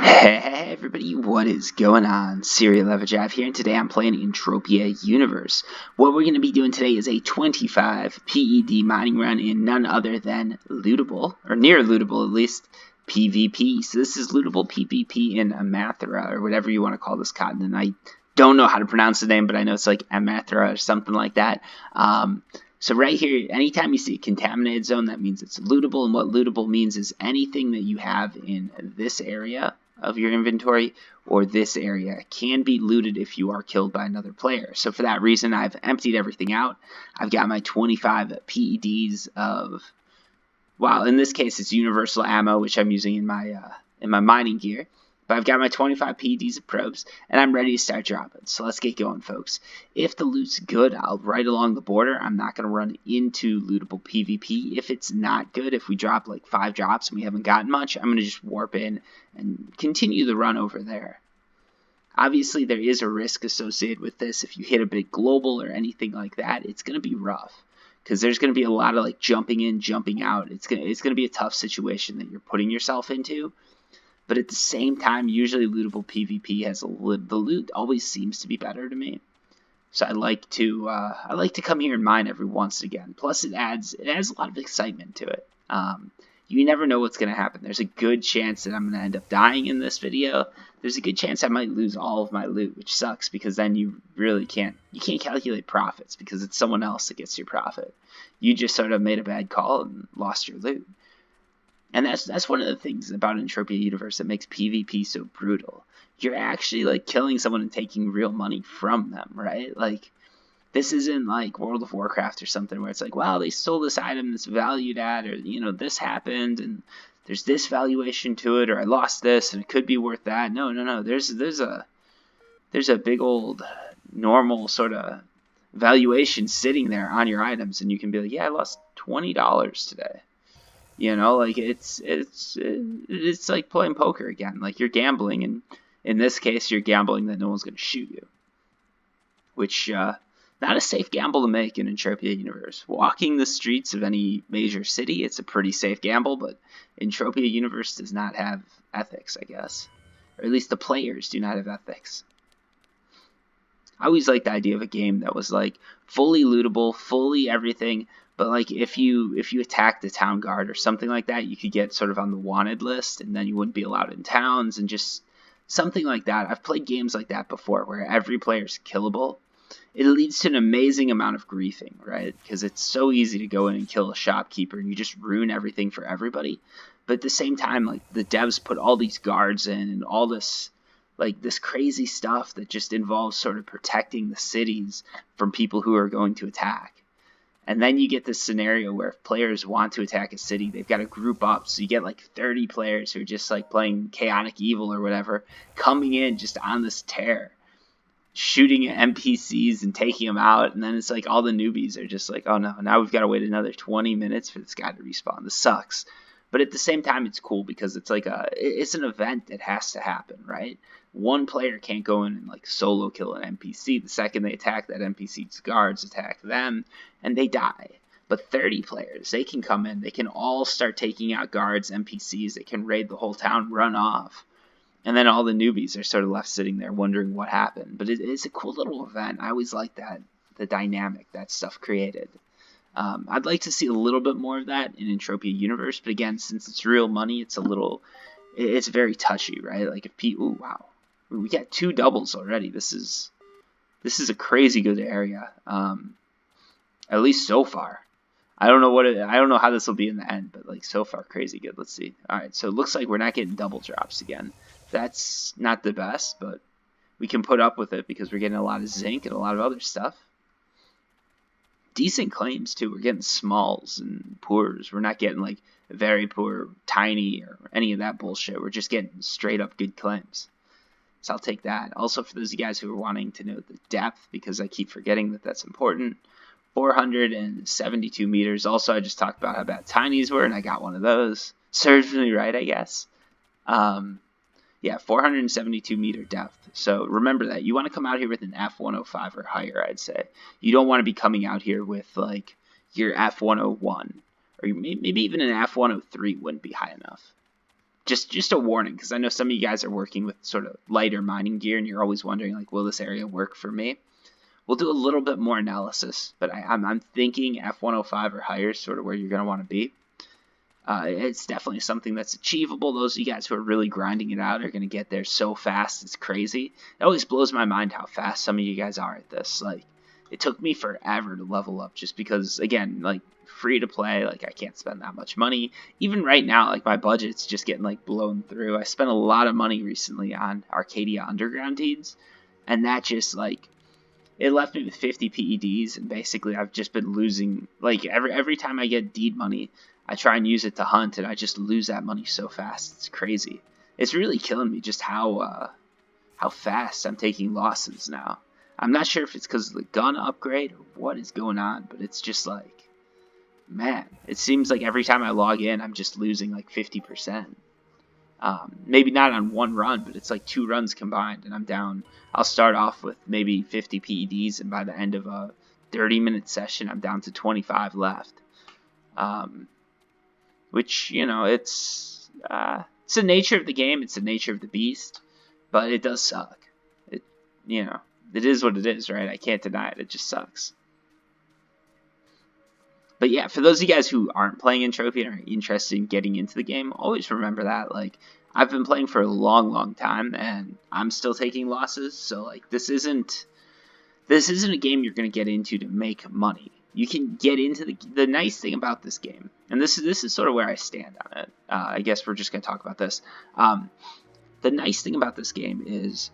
Hey everybody, what is going on? CerealOverdrive here, and today I'm playing Entropia Universe. What we're going to be doing today is a 25 PED mining run in none other than lootable, or near lootable at least, PvP. So this is lootable PvP in Amathra, or whatever you want to call this continent. I don't know how to pronounce the name, but I know it's like Amathra or something like that. So right here, anytime you see a contaminated zone, that means it's lootable, and what lootable means is anything that you have in this area of your inventory or this area can be looted if you are killed by another player. So for that reason, I've emptied everything out. I've got my 25 PEDs of, well, in this case it's universal ammo, which I'm using in my mining gear. But I've got my 25 PEDs of probes, and I'm ready to start dropping. So let's get going, folks. If the loot's good, I'll right along the border. I'm not going to run into lootable PvP. If it's not good, if we drop like 5 drops and we haven't gotten much, I'm going to just warp in and continue the run over there. Obviously, there is a risk associated with this. If you hit a big global or anything like that, it's going to be rough, because there's going to be a lot of like jumping in, jumping out. It's going to be a tough situation that you're putting yourself into. But at the same time, usually lootable PvP has the loot always seems to be better to me. So I like to come here and mine every once and again. Plus, it adds a lot of excitement to it. You never know what's going to happen. There's a good chance that I'm going to end up dying in this video. There's a good chance I might lose all of my loot, which sucks, because then you really can't calculate profits, because it's someone else that gets your profit. You just sort of made a bad call and lost your loot. And that's one of the things about Entropia Universe that makes PvP so brutal. You're actually like killing someone and taking real money from them, right? Like, this isn't like World of Warcraft or something where it's like, wow, they stole this item that's valued at, or this happened and there's this valuation to it, or I lost this and it could be worth that. No. There's a big old normal sort of valuation sitting there on your items, and you can be like, yeah, I lost $20 today. Like it's like playing poker again. Like, you're gambling, and in this case, you're gambling that no one's going to shoot you. Which, not a safe gamble to make in Entropia Universe. Walking the streets of any major city, it's a pretty safe gamble, but Entropia Universe does not have ethics, I guess. Or at least the players do not have ethics. I always liked the idea of a game that was like fully lootable, fully everything. But like, if you attack the town guard or something like that, you could get sort of on the wanted list, and then you wouldn't be allowed in towns, and just something like that. I've played games like that before where every player is killable. It leads to an amazing amount of griefing, right? Because it's so easy to go in and kill a shopkeeper and you just ruin everything for everybody. But at the same time, like, the devs put all these guards in and all this, like, this crazy stuff that just involves sort of protecting the cities from people who are going to attack. And then you get this scenario where if players want to attack a city, they've got to group up. So you get like 30 players who are just like playing chaotic evil or whatever, coming in just on this tear, shooting at NPCs and taking them out. And then it's like all the newbies are just like, oh no, now we've got to wait another 20 minutes for this guy to respawn. This sucks. But at the same time, it's cool because it's like it's an event that has to happen, right? One player can't go in and like solo kill an NPC. The second they attack that NPC's guards, attack them, and they die. But 30 players, they can come in, they can all start taking out guards, NPCs, they can raid the whole town, run off. And then all the newbies are sort of left sitting there wondering what happened. But it's a cool little event. I always like that, the dynamic that stuff created. I'd like to see a little bit more of that in Entropia Universe, but again, since it's real money, it's very touchy, right? Like, if ooh, wow, we got 2 doubles already. This is a crazy good area. At least so far. I don't know how this will be in the end, but like, so far, crazy good. Let's see. All right, so it looks like we're not getting double drops again. That's not the best, but we can put up with it because we're getting a lot of zinc and a lot of other stuff. Decent claims too. We're getting smalls and poors. We're not getting like very poor, tiny, or any of that bullshit. We're just getting straight up good claims. So I'll take that. Also, for those of you guys who are wanting to know the depth, because I keep forgetting that that's important, 472 meters. Also, I just talked about how bad tinies were, and I got one of those. Serves me right, I guess. Yeah, 472 meter depth. So remember that. You want to come out here with an F105 or higher, I'd say. You don't want to be coming out here with like your F101, or maybe even an F103 wouldn't be high enough. just a warning, because I know some of you guys are working with sort of lighter mining gear, and you're always wondering, like, will this area work for me? We'll do a little bit more analysis, but I'm thinking F105 or higher is sort of where you're going to want to be. It's definitely something that's achievable. Those of you guys who are really grinding it out are going to get there so fast, it's crazy. It always blows my mind how fast some of you guys are at this. Like, it took me forever to level up just because, again, like, free to play, like, I can't spend that much money. Even right now, like, my budget's just getting, like, blown through. I spent a lot of money recently on Arcadia Underground deeds, and that just, like, it left me with 50 PEDs, and basically I've just been losing, like, every time I get deed money, I try and use it to hunt, and I just lose that money so fast. It's crazy. It's really killing me just how fast I'm taking losses now. I'm not sure if it's because of the gun upgrade or what is going on, but it's just like, man, it seems like every time I log in, I'm just losing like 50%. Maybe not on one run, but it's like 2 runs combined, and I'm down. I'll start off with maybe 50 PEDs, and by the end of a 30-minute session, I'm down to 25 left. Which, you know, it's the nature of the game, it's the nature of the beast, but it does suck. It, you know, it is what it is, right? I can't deny it. It just sucks. But yeah, for those of you guys who aren't playing Entropia and are interested in getting into the game, always remember that, like, I've been playing for a long time, and I'm still taking losses, so, like, this isn't a game you're going to get into to make money. You can get into the nice thing about this game, and this is sort of where I stand on it. I guess we're just going to talk about this. The nice thing about this game is,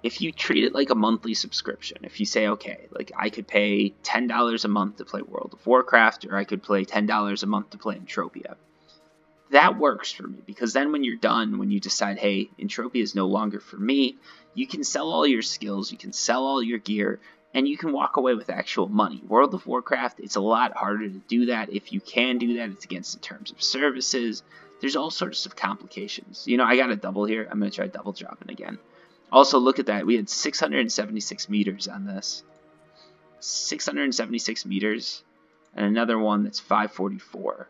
if you treat it like a monthly subscription, if you say, okay, like, I could pay $10 a month to play World of Warcraft, or I could pay $10 a month to play Entropia, that works for me, because then when you're done, when you decide, hey, Entropia is no longer for me, you can sell all your skills, you can sell all your gear, and you can walk away with actual money. World of Warcraft, it's a lot harder to do that. If you can do that, it's against the terms of services. There's all sorts of complications. You know, I got a double here. I'm going to try double dropping again. Also, look at that. We had 676 meters on this. 676 meters. And another one that's 544.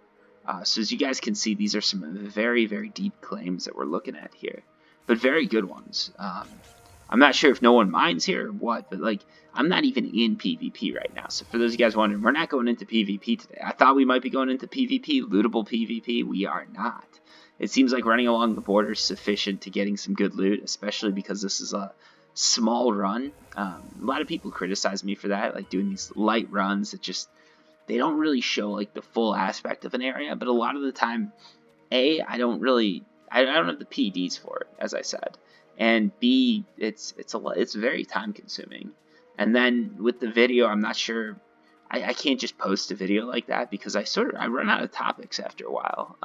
So as you guys can see, these are some very deep claims that we're looking at here. But very good ones. I'm not sure if no one minds here or what, but, like, I'm not even in PvP right now. So for those of you guys wondering, we're not going into PvP today. I thought we might be going into PvP, lootable PvP. We are not. It seems like running along the border is sufficient to getting some good loot, especially because this is a small run. A lot of people criticize me for that, like doing these light runs that just, they don't really show like the full aspect of an area, but a lot of the time, A, I don't have the PEDs for it, as I said, and B, it's very time consuming. And then with the video, I'm not sure, I can't just post a video like that because I run out of topics after a while.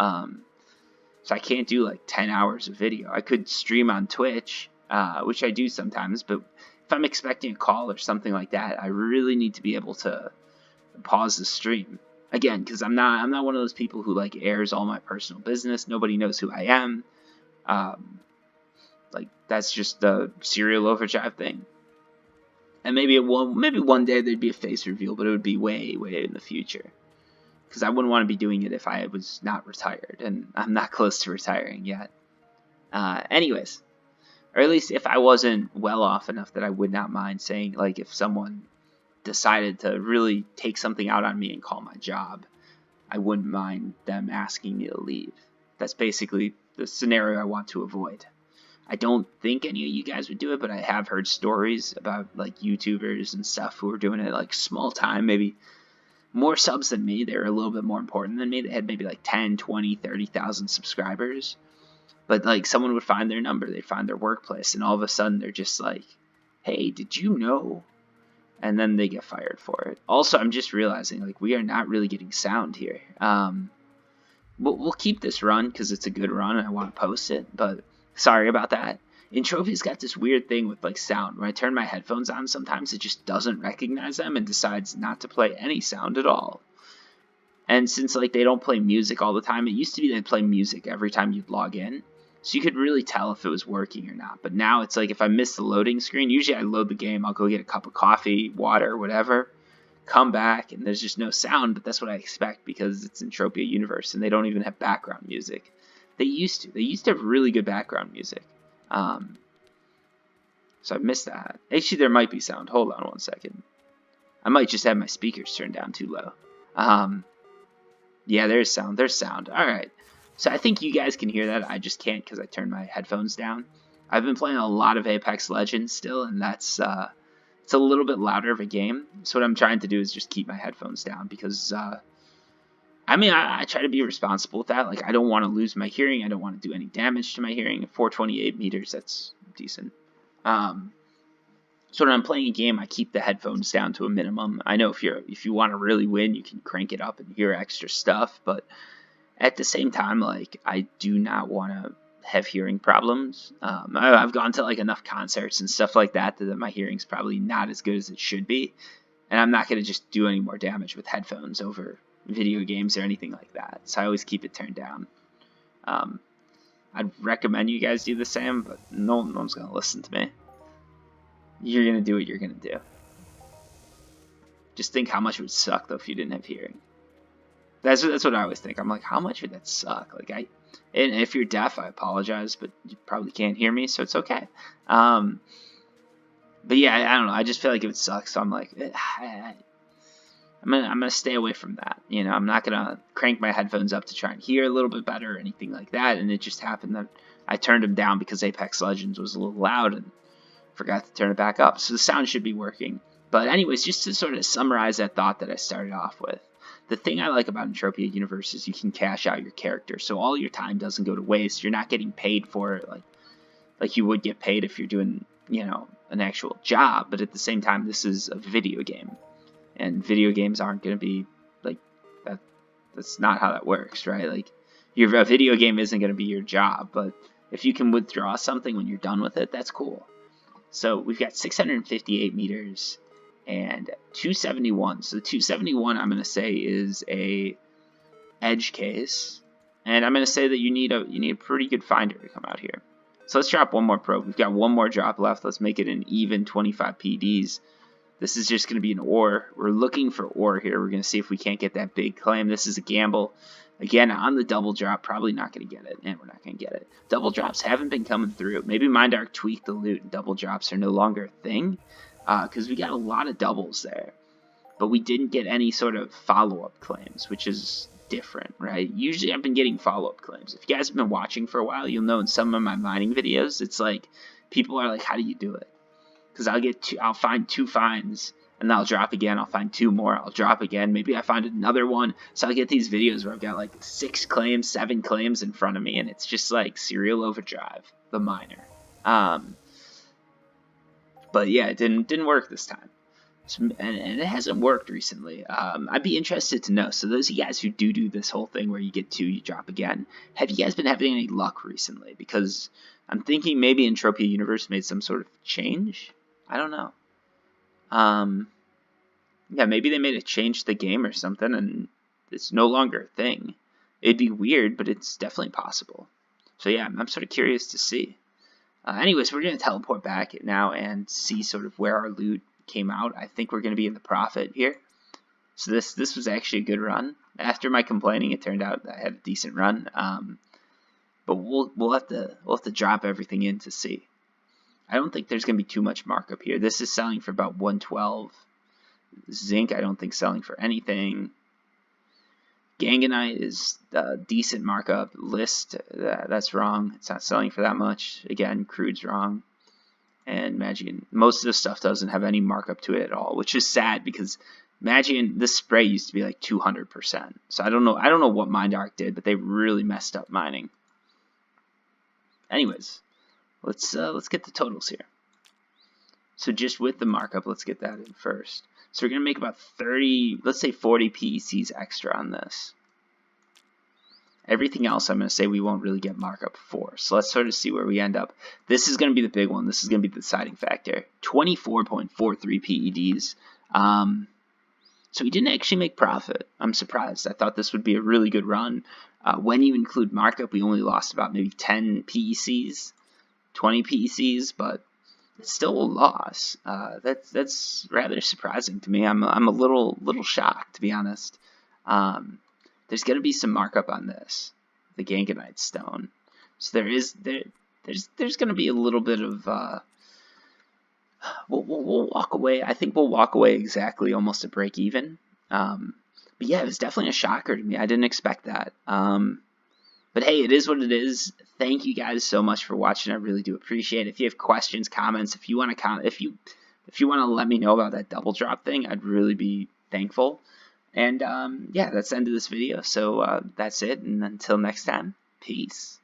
So I can't do like 10 hours of video. I could stream on Twitch, which I do sometimes, but if I'm expecting a call or something like that, I really need to be able to pause the stream. Again, because I'm not one of those people who like airs all my personal business. Nobody knows who I am. Like, that's just the CerealOverdrive thing. And maybe one day there'd be a face reveal, but it would be way in the future. Because I wouldn't want to be doing it if I was not retired, and I'm not close to retiring yet. Anyways, or at least if I wasn't well off enough that I would not mind saying, like, if someone decided to really take something out on me and call my job, I wouldn't mind them asking me to leave. That's basically the scenario I want to avoid. I don't think any of you guys would do it, but I have heard stories about, like, YouTubers and stuff who are doing it, like, small time, maybe more subs than me. They were a little bit more important than me. They had maybe like 10, 20, 30,000 subscribers. But, like, someone would find their number, they'd find their workplace, and all of a sudden they're just like, hey, did you know? And then they get fired for it. Also, I'm just realizing, like, we are not really getting sound here. We'll keep this run because it's a good run and I want to post it, but sorry about that. Entropia's got this weird thing with, like, sound. When I turn my headphones on, sometimes it just doesn't recognize them and decides not to play any sound at all. And since, like, they don't play music all the time, it used to be they'd play music every time you'd log in. So you could really tell if it was working or not. But now it's like if I miss the loading screen, usually I load the game, I'll go get a cup of coffee, water, whatever, come back, and there's just no sound, but that's what I expect because it's Entropia Universe and they don't even have background music. They used to. They used to have really good background music. So I missed that. Actually, there might be sound. Hold on one second. I might just have my speakers turned down too low. Yeah, there's sound. There's sound. All right. So I think you guys can hear that. I just can't because I turned my headphones down. I've been playing a lot of Apex Legends still, and that's it's a little bit louder of a game. So what I'm trying to do is just keep my headphones down because I mean, I try to be responsible with that. Like, I don't want to lose my hearing. I don't want to do any damage to my hearing. At 428 meters, that's decent. So when I'm playing a game, I keep the headphones down to a minimum. I know if you want to really win, you can crank it up and hear extra stuff. But at the same time, like, I do not want to have hearing problems. I've gone to like enough concerts and stuff like that my hearing's probably not as good as it should be. And I'm not going to just do any more damage with headphones over video games or anything like that. So I always keep it turned down. I'd recommend you guys do the same, but no one's going to listen to me. You're going to do what you're going to do. Just think how much it would suck, though, if you didn't have hearing. That's what I always think. I'm like, how much would that suck? Like, and if you're deaf, I apologize, but you probably can't hear me, so it's okay. But yeah, I don't know. I just feel like it would suck, so I'm like, I'm gonna stay away from that. You know, I'm not gonna crank my headphones up to try and hear a little bit better or anything like that. And it just happened that I turned them down because Apex Legends was a little loud and forgot to turn it back up. So the sound should be working. But anyways, just to sort of summarize that thought that I started off with, the thing I like about Entropia Universe is you can cash out your character, so all your time doesn't go to waste. You're not getting paid for it like you would get paid if you're doing, you know, an actual job. But at the same time, this is a video game, and video games aren't going to be like that. That's not how that works, right? Like, a video game isn't going to be your job, but if you can withdraw something when you're done with it, that's cool. So we've got 658 meters and 271. So the 271, I'm going to say, is a edge case, and I'm going to say that you need a pretty good finder to come out here. So let's drop one more probe. We've got one more drop left. Let's make it an even 25 PEDs. This is just going to be an ore. We're looking for ore here. We're going to see if we can't get that big claim. This is a gamble. Again, on the double drop, probably not going to get it, and we're not going to get it. Double drops haven't been coming through. Maybe Mindark tweaked the loot, and double drops are no longer a thing, because we got a lot of doubles there. But we didn't get any sort of follow-up claims, which is different, right? Usually I've been getting follow-up claims. If you guys have been watching for a while, you'll know in some of my mining videos, it's like, people are like, how do you do it? Because I'll find 2 finds, and then I'll drop again. I'll find 2 more. I'll drop again. Maybe I find another one. So I'll get these videos where I've got like 6 claims, 7 claims in front of me, and it's just like CerealOverdrive, the miner. But yeah, it didn't work this time. So, and it hasn't worked recently. I'd be interested to know. So those of you guys who do this whole thing where you get 2, you drop again, have you guys been having any luck recently? Because I'm thinking maybe Entropia Universe made some sort of change. I don't know. Yeah, maybe they made a change to the game or something, and it's no longer a thing. It'd be weird, but it's definitely possible. So yeah, I'm sort of curious to see. Anyways, we're going to teleport back now and see sort of where our loot came out. I think we're going to be in the profit here. So this was actually a good run. After my complaining, it turned out that I had a decent run. But we'll have to drop everything in to see. I don't think there's going to be too much markup here. This is selling for about 112. Zinc, I don't think selling for anything. Ganganite is a decent markup. List, that's wrong. It's not selling for that much. Again, crude's wrong. And Magian, most of this stuff doesn't have any markup to it at all, which is sad because Magian, this spray used to be like 200%. So I don't know what Mindark did, but they really messed up mining. Anyways, let's get the totals here. So just with the markup, let's get that in first. So we're going to make about 30, let's say 40 PECs extra on this. Everything else I'm going to say we won't really get markup for. So let's sort of see where we end up. This is going to be the big one. This is going to be the deciding factor. 24.43 PEDs. So we didn't actually make profit. I'm surprised. I thought this would be a really good run. When you include markup, we only lost about maybe 10 PECs, 20 PECs, but it's still a loss. That's rather surprising to me. I'm a little shocked, to be honest. There's going to be some markup on this. the Ganganite stone. So there's going to be a little bit of we'll walk away. I think we'll walk away exactly almost at break even. But yeah, it was definitely a shocker to me. I didn't expect that. But hey, it is what it is. Thank you guys so much for watching. I really do appreciate it. If you have questions, comments, if you want to if you want to let me know about that double drop thing, I'd really be thankful. And yeah, that's the end of this video. So that's it. And until next time, peace.